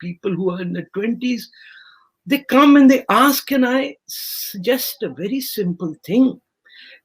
people who are in the 20s, they come and they ask, and I suggest a very simple thing.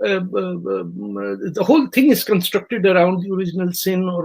the whole thing is constructed around the original sin, or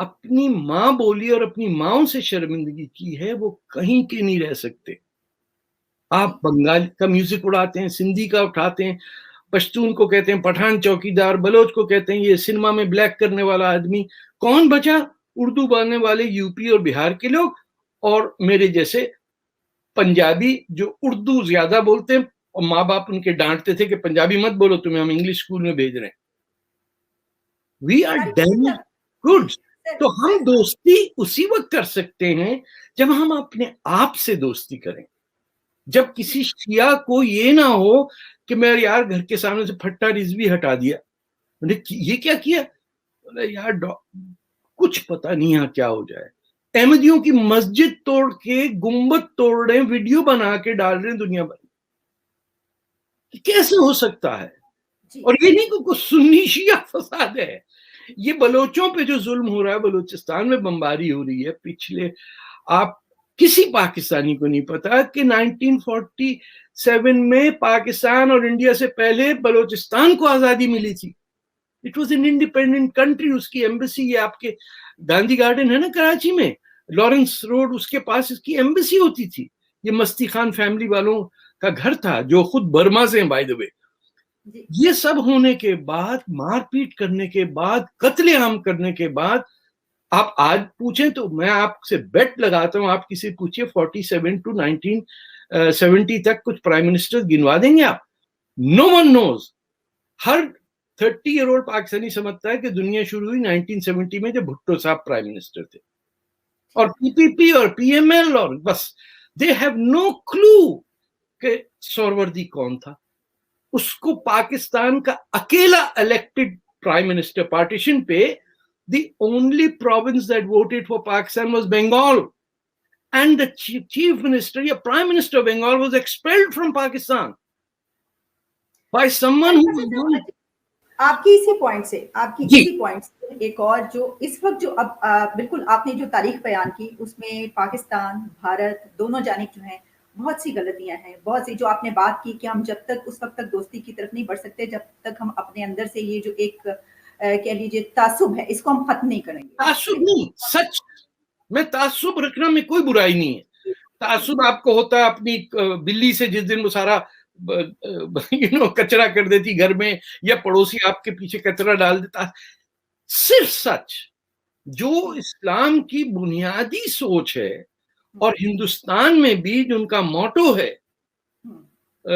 اپنی ماں بولی اور اپنی ماؤں سے شرمندگی کی ہے وہ کہیں کے نہیں رہ سکتے. آپ بنگالی کا میوزک اڑاتے ہیں, سندھی کا اٹھاتے ہیں, پشتون کو کہتے ہیں پٹھان چوکیدار, بلوچ کو کہتے ہیں یہ سنیما میں بلیک کرنے والا آدمی. کون بچا؟ اردو بولنے والے یو پی اور بہار کے لوگ اور میرے جیسے پنجابی جو اردو زیادہ بولتے ہیں اور ماں باپ ان کے ڈانٹتے تھے کہ پنجابی مت بولو, تمہیں ہم انگلش اسکول میں بھیج رہے ہیں. We are damage good. تو ہم دوستی اسی وقت کر سکتے ہیں جب ہم اپنے آپ سے دوستی کریں. جب کسی شیعہ کو یہ نہ ہو کہ میں یار گھر کے سامنے سے پھٹا رضوی ہٹا دیا, یہ کیا کیا یار, کچھ پتہ نہیں یہاں کیا ہو جائے. احمدیوں کی مسجد توڑ کے گنبد توڑ رہے ہیں, ویڈیو بنا کے ڈال رہے ہیں دنیا بھر میں. کیسے ہو سکتا ہے؟ اور یہ نہیں کہ کچھ سنی شیعہ فساد ہے, یہ بلوچوں پہ جو ظلم ہو رہا ہے, بلوچستان میں بمباری ہو رہی ہے. پچھلے آپ کسی پاکستانی کو نہیں پتا کہ 1947 میں پاکستان اور انڈیا سے پہلے بلوچستان کو آزادی ملی تھی. It was an independent country. اس کی ایمبیسی, یہ آپ کے گاندھی گارڈن ہے نا کراچی میں, لارنس روڈ, اس کے پاس اس کی ایمبیسی ہوتی تھی. یہ مستی خان فیملی والوں کا گھر تھا جو خود برما سے ہیں بائی دا وے. یہ سب ہونے کے بعد, مار پیٹ کرنے کے بعد, قتل عام کرنے کے بعد, آپ آج پوچھیں تو میں آپ سے بیٹ لگاتا ہوں, آپ کسی پوچھیں 47 to 1970 تک کچھ پرائم منسٹر گنوا دیں گے آپ؟ نو ون نوز. ہر 30 ایئر اولڈ پاکستانی سمجھتا ہے کہ دنیا شروع ہوئی 1970 میں جب بھٹو صاحب پرائم منسٹر تھے, اور پی پی پی اور پی ایم ایل اور بس. دے ہیو نو کلو کہ سہروردی کون تھا. اس کو پاکستان کا اکیلا الیکٹڈ پرائم منسٹر پارٹیشن پہ, the only province that voted for Pakistan was Bengal, and the chief minister, yeah, prime minister of Bengal was expelled from Pakistan by someone who. آپ کی اسی پوائنٹ سے, آپ کی اسی پوائنٹ سے ایک اور جو اس وقت جو اب بالکل آپ نے جو تاریخ بیان کی اس میں پاکستان بھارت دونوں جانب جو ہیں بہت سی غلطیاں ہیں, بہت سی جو آپ نے بات کی کہ ہم جب تک اس وقت تک دوستی کی طرف نہیں بڑھ سکتے جب تک ہم اپنے اندر سے یہ جو ایک کہہ لیجیے تعصب ہے اس کو ہم ختم نہیں کریں گے. تعصب نہیں, سچ میں تعصب رکھنا میں کوئی برائی نہیں ہے. تعصب آپ کو ہوتا ہے اپنی بلی سے, جس دن وہ سارا کچرا کر دیتی گھر میں, یا پڑوسی آپ کے پیچھے کچرا ڈال دیتا. صرف سچ جو اسلام کی بنیادی سوچ ہے, اور ہندوستان میں بھی جو ان کا موٹو ہے,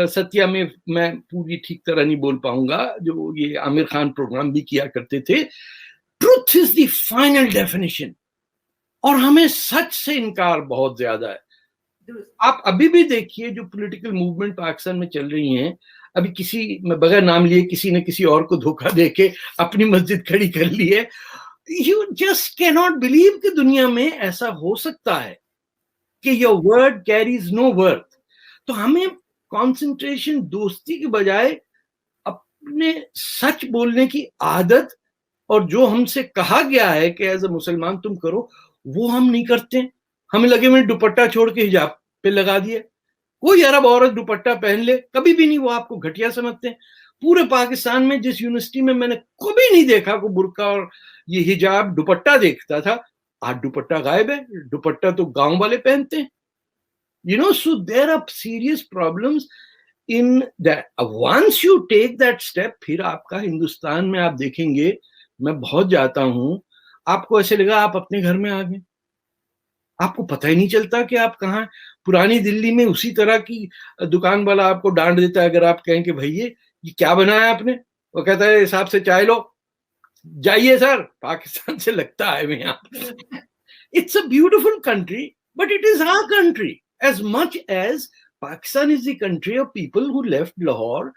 ستیا میں میں پوری ٹھیک طرح نہیں بول پاؤں گا, جو یہ عامر خان پروگرام بھی کیا کرتے تھے, truth is the final definition. اور ہمیں سچ سے انکار بہت زیادہ ہے. آپ ابھی بھی دیکھیے جو پولیٹیکل موومنٹ پاکستان میں چل رہی ہیں, ابھی کسی میں بغیر نام لیے کسی نے کسی اور کو دھوکہ دے کے اپنی مسجد کھڑی کر لی ہے. You just can not believe کہ دنیا میں ایسا ہو سکتا ہے کہ your word carries no worth. تو ہمیں کانسنٹریشن دوستی کے بجائے اپنے سچ بولنے کی عادت, اور جو ہم سے کہا گیا ہے کہ ایز اے مسلمان تم کرو, وہ ہم نہیں کرتے. ہمیں لگے میں دوپٹہ چھوڑ کے حجاب پہ لگا دیا. کوئی عرب عورت دوپٹہ پہن لے, کبھی بھی نہیں, وہ آپ کو گھٹیا سمجھتے ہیں. پورے پاکستان میں جس یونیورسٹی میں میں نے کبھی نہیں دیکھا کو برقع اور یہ حجاب دوپٹہ دیکھتا تھا, آج دوپٹہ غائب ہے. دوپٹہ تو گاؤں والے پہنتے ہیں. So there are serious problems in that. Once you take that step, پھر آپ کا ہندوستان میں آپ دیکھیں گے, میں بہت جاتا ہوں, آپ کو ایسے لگا آپ اپنے گھر میں آ گئے, آپ کو پتہ ہی نہیں چلتا کہ آپ کہاں. پرانی دلی میں اسی طرح کی دکان والا آپ کو ڈانٹ دیتا ہے اگر آپ کہیں کہ بھائی یہ کیا بنایا آپ نے, وہ کہتا ہے حساب سے چائے لو, جائیے سر, پاکستان سے لگتا ہے میں یہاں. It's a beautiful country, but it is our country as much as Pakistan is the country of people who left Lahore